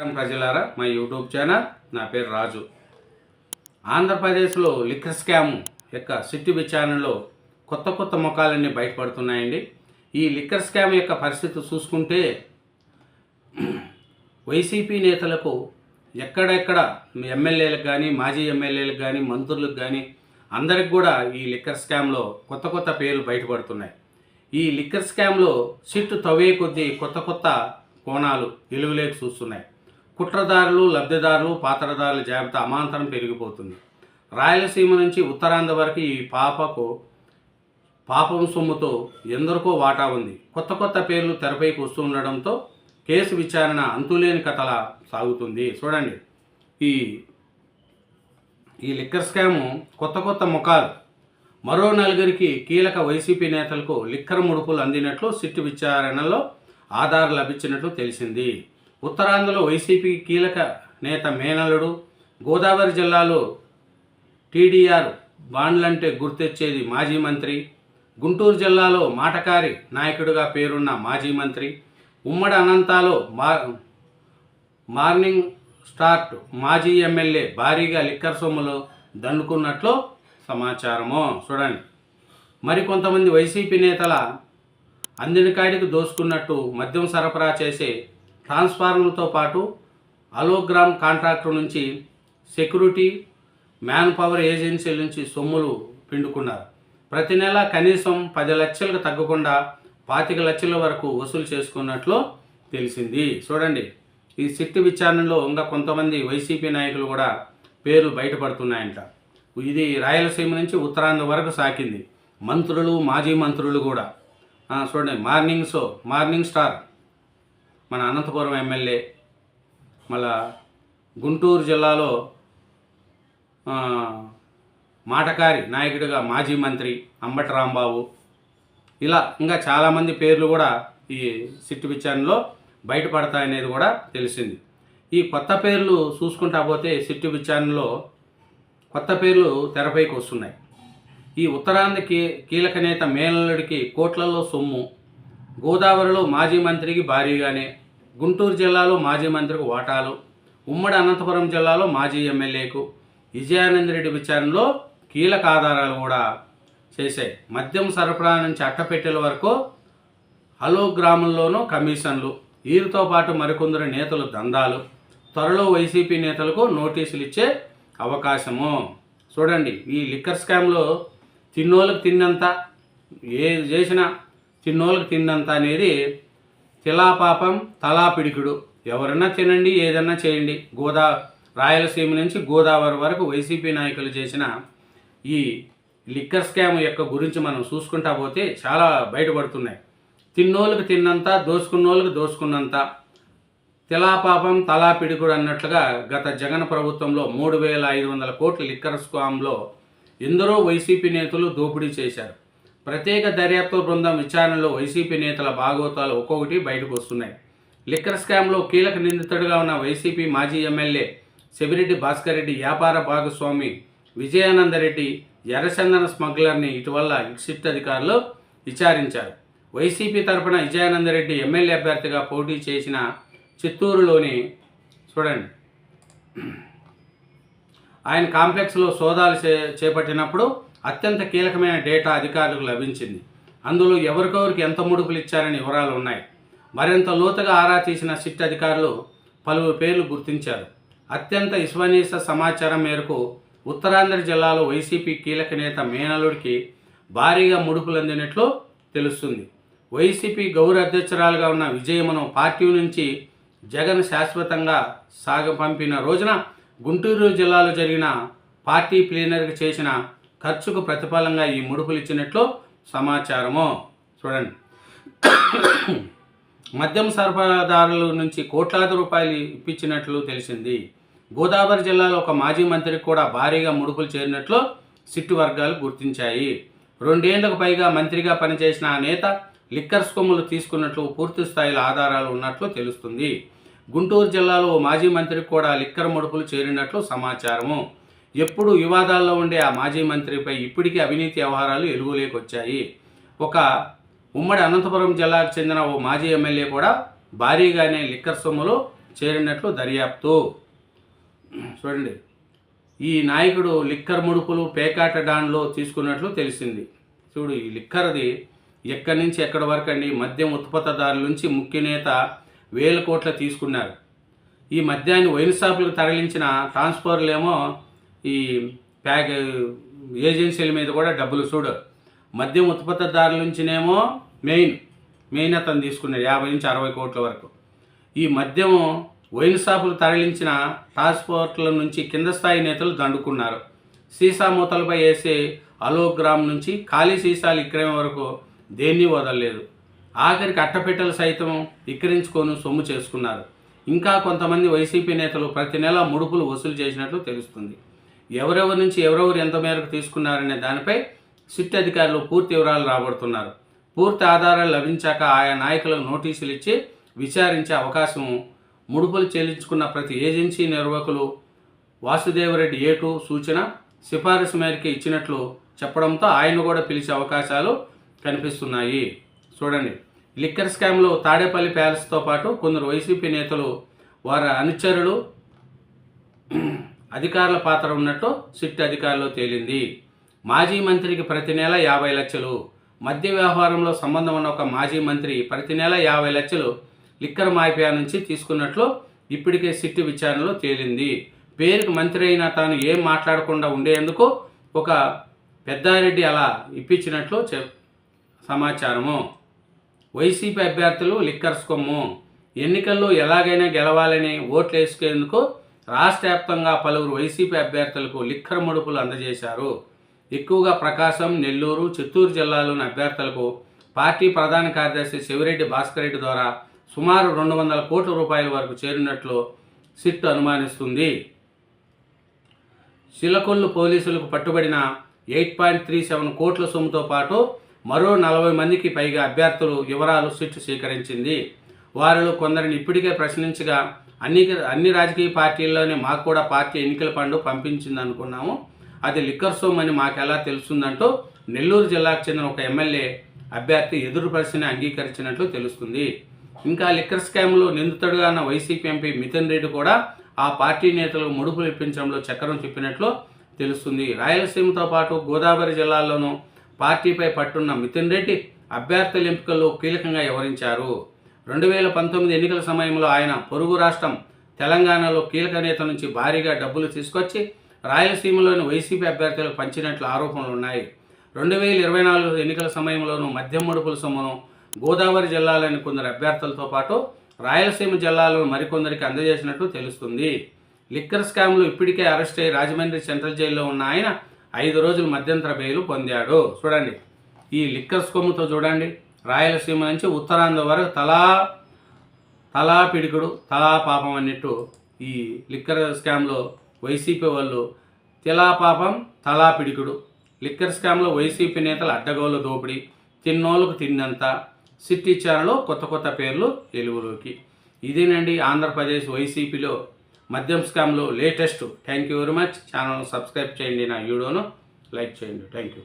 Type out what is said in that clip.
ప్రజలారా, మా YouTube channel, నా పేరు రాజు. ఆంధ్రప్రదేశ్లో లిక్కర్ స్కామ్ యొక్క సిట్టు విచారణలో కొత్త ముఖాలన్నీ బయటపడుతున్నాయండి. ఈ లిక్కర్ స్కామ్ యొక్క పరిస్థితి చూసుకుంటే వైసీపీ నేతలకు ఎక్కడెక్కడ ఎమ్మెల్యేలకు కానీ, మాజీ ఎమ్మెల్యేలకు కానీ, మంత్రులకు కానీ అందరికి కూడా ఈ లిక్కర్ స్కామ్లో కొత్త పేర్లు బయటపడుతున్నాయి. ఈ లిక్కర్ స్కామ్లో సిట్టు తవ్వే కొద్దీ కొత్త కోణాలు వెలుగులోకి చూస్తున్నాయి. కుట్రదారులు, లబ్ధిదారులు, పాత్రదారుల జాబితా అమాంతరం పెరిగిపోతుంది. రాయలసీమ నుంచి ఉత్తరాంధ్ర వరకు ఈ పాపం సొమ్ముతో ఎందరికో వాటా ఉంది. కొత్త పేర్లు తెరపైకి వస్తూ ఉండడంతో కేసు విచారణ అంతులేని కథలా సాగుతుంది. చూడండి, ఈ లిక్కర్ స్కాము కొత్త ముఖాలు. మరో నలుగురికి కీలక వైసీపీ నేతలకు లిక్కర్ ముడుపులు అందినట్లు సిట్టు విచారణలో ఆధారాలు లభించినట్లు తెలిసింది. ఉత్తరాంధ్రలో వైసీపీ కీలక నేత మేనల్లుడు, గోదావరి జిల్లాలో టీడీఆర్ బాండ్లంటే గుర్తొచ్చేది మాజీ మంత్రి, గుంటూరు జిల్లాలో మాటకారి నాయకుడిగా పేరున్న మాజీ మంత్రి, ఉమ్మడి అనంతాలో మార్నింగ్ స్టార్ట్ మాజీ ఎమ్మెల్యే భారీగా లిక్కర్ సొమ్ములు దండుకున్నట్లు సమాచారము. చూడండి, మరికొంతమంది వైసీపీ నేతల అందిన కాడికి దోసుకున్నట్టు మద్యం సరఫరా చేసే ట్రాన్స్ఫార్మర్లతో పాటు అలోగ్రామ్ కాంట్రాక్టర్ నుంచి సెక్యూరిటీ, మ్యాన్ పవర్ ఏజెన్సీల నుంచి సొమ్ములు పిండుకున్నారు. ప్రతి నెల కనీసం 10 లక్షలకు తగ్గకుండా 25 లక్షల వరకు వసూలు చేసుకున్నట్లు తెలిసింది. చూడండి, ఈ సిట్టు విచారణలో ఇంకా కొంతమంది వైసీపీ నాయకులు కూడా పేర్లు బయటపడుతున్నాయంట. ఇది రాయలసీమ నుంచి ఉత్తరాంధ్ర వరకు సాకింది. మంత్రులు, మాజీ మంత్రులు కూడా. చూడండి, మార్నింగ్ స్టార్ మన అనంతపురం ఎమ్మెల్యే, మళ్ళా గుంటూరు జిల్లాలో మాటకారి నాయకుడిగా మాజీ మంత్రి అంబటి రాంబాబు, ఇలా ఇంకా చాలామంది పేర్లు కూడా ఈ సిట్టు విచారణలో బయటపడతాయనేది కూడా తెలిసింది. ఈ కొత్త పేర్లు చూసుకుంటా పోతే సిట్టు విచారణలో కొత్త పేర్లు తెరపైకి వస్తున్నాయి. ఈ ఉత్తరాంధ్రకి కీలక నేత మేనల్లుడికి కోట్లలో సొమ్ము, గోదావరిలో మాజీ మంత్రికి భారీగానే, గుంటూరు జిల్లాలో మాజీ మంత్రికి వాటాలు, ఉమ్మడి అనంతపురం జిల్లాలో మాజీ ఎమ్మెల్యేకు విజయానందరెడ్డి విచారణలో కీలక ఆధారాలు కూడా చేశాయి. మద్యం సరఫరా నుంచి అట్టపెట్టెల వరకు హలోగ్రాముల్లోనూ కమిషన్లు, వీరితో పాటు మరికొందరు నేతలు దందాలు, త్వరలో వైసీపీ నేతలకు నోటీసులు ఇచ్చే అవకాశము. చూడండి, ఈ లిక్కర్ స్కామ్లో తిన్నోళ్ళకి తిన్నంత, ఏది చేసినా తిన్నోళ్ళకి తిన్నంత అనేది తిలాపాపం తలా పిడికుడు. ఎవరన్నా తినండి, ఏదన్నా చేయండి. రాయలసీమ నుంచి గోదావరి వరకు వైసీపీ నాయకులు చేసిన ఈ లిక్కర్ స్కామ్ యొక్క గురించి మనం చూసుకుంటా పోతే చాలా బయటపడుతున్నాయి. తిన్నోళ్ళకి తిన్నంత, దోసుకున్నోళ్ళకి దోసుకున్నంత, తిలాపాపం తలా పిడికుడు అన్నట్లుగా గత జగన్ ప్రభుత్వంలో 3,500 కోట్ల లిక్కర్ స్కామ్లో ఎందరో వైసీపీ నేతలు దోపిడీ చేశారు. ప్రత్యేక దర్యాప్తు బృందం విచారణలో వైసీపీ నేతల భాగోతాలు ఒక్కొక్కటి బయటకు వస్తున్నాయి. లిక్కర్ స్కామ్లో కీలక నిందితుడిగా ఉన్న వైసీపీ మాజీ ఎమ్మెల్యే సెబిరెడ్డి భాస్కర్ రెడ్డి వ్యాపార భాగస్వామి విజయానందరెడ్డి ఎర్రచందన స్మగ్లర్ని ఇటీవల సిట్ అధికారులు విచారించారు. వైసీపీ తరపున విజయానందరెడ్డి ఎమ్మెల్యే అభ్యర్థిగా పోటీ చేసిన చిత్తూరులోని చూడండి ఆయన కాంప్లెక్స్లో సోదాలు చేపట్టినప్పుడు అత్యంత కీలకమైన డేటా అధికారులకు లభించింది. అందులో ఎవరికెవరికి ఎంత ముడుపులు ఇచ్చారని వివరాలు ఉన్నాయి. మరింత లోతుగా ఆరా తీసిన సిట్ అధికారులు పలువురు పేర్లు గుర్తించారు. అత్యంత విశ్వసనీయ సమాచారం మేరకు ఉత్తరాంధ్ర జిల్లాలో వైసీపీ కీలక నేత మేనల్లుడికి భారీగా ముడుపులు అందినట్లు తెలుస్తుంది. వైసీపీ గౌరవ అధ్యక్షురాలుగా ఉన్న విజయమ్మను పార్టీ నుంచి జగన్ శాశ్వతంగా పంపిన రోజున గుంటూరు జిల్లాలో జరిగిన పార్టీ ప్లీనరీకి చేసిన ఖర్చుకు ప్రతిఫలంగా ఈ ముడుపులు ఇచ్చినట్లు సమాచారము. చూడండి, మద్యం సరఫరాదారుల నుంచి కోట్లాది రూపాయలు ఇప్పించినట్లు తెలిసింది. గోదావరి జిల్లాలో ఒక మాజీ మంత్రికి కూడా భారీగా ముడుపులు చేరినట్లు సిట్టు వర్గాలు గుర్తించాయి. 2 ఏళ్లకు పైగా మంత్రిగా పనిచేసిన ఆ నేత లిక్కర్ స్కమ్ములు తీసుకున్నట్లు పూర్తి స్థాయిలో ఆధారాలు ఉన్నట్లు తెలుస్తుంది. గుంటూరు జిల్లాలో మాజీ మంత్రికి కూడా లిక్కర్ ముడుపులు చేరినట్లు సమాచారము. ఎప్పుడు వివాదాల్లో ఉండే ఆ మాజీ మంత్రిపై ఇప్పటికీ అవినీతి వ్యవహారాలు వెలుగులోకి ఒక ఉమ్మడి అనంతపురం జిల్లాకు చెందిన ఓ మాజీ ఎమ్మెల్యే కూడా భారీగానే లిక్కర్ సొమ్ములు చేరినట్లు దర్యాప్తు. చూడండి, ఈ నాయకుడు లిక్కర్ ముడుపులు పేకాట డాన్లో తీసుకున్నట్లు తెలిసింది. చూడు, ఈ లిక్కర్ది ఎక్కడి నుంచి ఎక్కడి వరకు అండి, మద్యం ఉత్పత్తిదారుల నుంచి ముఖ్య నేత 1000 కోట్ల తీసుకున్నారు. ఈ మద్యాన్ని వైన్ షాపులకు తరలించిన ట్రాన్స్ఫర్లేమో ఈ ఏజెన్సీల మీద కూడా డబ్బులు. చూడు, మద్యం ఉత్పత్తిదారుల నుంచినేమో మెయిన్ అతను తీసుకున్నాడు 50 నుంచి 60 కోట్ల వరకు. ఈ మద్యం వైన్ షాపులు తరలించిన ట్రాన్స్పోర్ట్ల నుంచి కింద స్థాయి నేతలు దండుకున్నారు. సీసా మూతలపై వేసే అలోగ్రామ్ నుంచి ఖాళీ సీసాలు విక్రయం వరకు దేన్ని వదలలేదు. ఆఖరికి అట్టపెట్టెలు సైతం విక్రయించుకొని సొమ్ము చేసుకున్నారు. ఇంకా కొంతమంది వైసీపీ నేతలు ప్రతి నెల ముడుపులు వసూలు చేసినట్లు తెలుస్తుంది. ఎవరెవరి నుంచి ఎవరెవరు ఎంత మేరకు తీసుకున్నారనే దానిపై సిట్ అధికారులు పూర్తి వివరాలు రాబడుతున్నారు. పూర్తి ఆధారాలు లభించాక ఆయా నాయకులకు నోటీసులు ఇచ్చి విచారించే అవకాశం ముడుపులు చెల్లించుకున్న ప్రతి ఏజెన్సీ నిర్వాహకులు వాసుదేవరెడ్డి A2 సూచన సిఫారసు మేరకు ఇచ్చినట్లు చెప్పడంతో ఆయన కూడా పిలిచే అవకాశాలు కనిపిస్తున్నాయి. చూడండి, లిక్కర్ స్కామ్లో తాడేపల్లి ప్యాలెస్తో పాటు కొందరు వైసీపీ నేతలు వారి అనుచరులు అధికారుల పాత్ర ఉన్నట్టు సిట్ అధికారులు తేలింది. మాజీ మంత్రికి ప్రతి నెల 50 లక్షలు. మద్య వ్యవహారంలో సంబంధం ఉన్న ఒక మాజీ మంత్రి ప్రతి నెల 50 లక్షలు లిక్కర్ మాఫియా నుంచి తీసుకున్నట్లు ఇప్పటికే సిట్ విచారణలో తేలింది. పేరుకి మంత్రి అయినా తాను ఏం మాట్లాడకుండా ఉండేందుకు ఒక పెద్దారెడ్డి అలా ఇప్పించినట్లు సమాచారము. వైసీపీ అభ్యర్థులు లిక్కర్ స్కొమ్ము. ఎన్నికల్లో ఎలాగైనా గెలవాలని ఓట్లు వేసుకునేందుకు రాష్ట్ర వ్యాప్తంగా పలువురు వైసీపీ అభ్యర్థులకు లిక్కర్ ముడుపులు అందజేశారు. ఎక్కువగా ప్రకాశం, నెల్లూరు, చిత్తూరు జిల్లాలోని అభ్యర్థులకు పార్టీ ప్రధాన కార్యదర్శి శివిరెడ్డి భాస్కర్ రెడ్డి ద్వారా సుమారు 200 కోట్ల రూపాయల వరకు చేరినట్లు సిట్ అనుమానిస్తుంది. చిలకొల్లు పోలీసులకు పట్టుబడిన 8.37 కోట్ల సొమ్ముతో పాటు మరో 40 మందికి పైగా అభ్యర్థులు వివరాలు సిట్ స్వీకరించింది. వారిలో కొందరిని ఇప్పటికే ప్రశ్నించగా అన్ని రాజకీయ పార్టీల్లోనే మాకు కూడా పార్టీ ఎన్నికల ఫండ్ పంపించింది అనుకున్నాము, అది లిక్కర్ సొమ్ము అని మాకెలా తెలుస్తుందంటూ నెల్లూరు జిల్లాకు చెందిన ఒక ఎమ్మెల్యే అభ్యర్థి ఎదురు ప్రశ్న అంగీకరించినట్లు తెలుస్తుంది. ఇంకా లిక్కర్ స్కామ్లో నిందితుడుగా ఉన్న వైసీపీ ఎంపీ మిథున్ రెడ్డి కూడా ఆ పార్టీ నేతలకు ముడుపులు ఇప్పించడంలో చక్రం తిప్పినట్లు తెలుస్తుంది. రాయలసీమతో పాటు గోదావరి జిల్లాల్లోనూ పార్టీపై పట్టున్న మిథున్ రెడ్డి అభ్యర్థుల ఎంపికల్లో కీలకంగా వ్యవహరించారు. 2019 ఎన్నికల సమయంలో ఆయన పొరుగు రాష్ట్రం తెలంగాణలో కీలక నేత నుంచి భారీగా డబ్బులు తీసుకొచ్చి రాయలసీమలోని వైసీపీ అభ్యర్థులకు పంచినట్లు ఆరోపణలు ఉన్నాయి. 2024 ఎన్నికల సమయంలోనూ మద్యం ముడుపుల సొమ్మును గోదావరి జిల్లాలోని కొందరు అభ్యర్థులతో పాటు రాయలసీమ జిల్లాలో మరికొందరికి అందజేసినట్లు తెలుస్తుంది. లిక్కర్ స్కామ్లో ఇప్పటికే అరెస్ట్ అయ్యి రాజమండ్రి సెంట్రల్ జైల్లో ఉన్న ఆయన 5 రోజులు మధ్యంతర బెయిల్ పొందాడు. చూడండి, ఈ లిక్కర్ స్కామ్తో చూడండి, రాయలసీమ నుంచి ఉత్తరాంధ్ర వరకు తలా పిడికుడు తలా పాపం అన్నట్టు ఈ లిక్కర్ స్కామ్లో వైసీపీ వాళ్ళు తిలా పాపం తలా పిడికుడు. లిక్కర్ స్కామ్లో వైసీపీ నేతలు అడ్డగోలు దోపిడీ, తిన్నోళ్ళకు తిన్నంత. సిట్ విచారణలో కొత్త పేర్లు వెలుగులోకి. ఇదేనండి ఆంధ్రప్రదేశ్ వైసీపీలో మద్యం స్కామ్లో latest. Thank you very much. Channel subscribe చేయండి, నా వీడియోను లైక్ చేయండి. Thank you.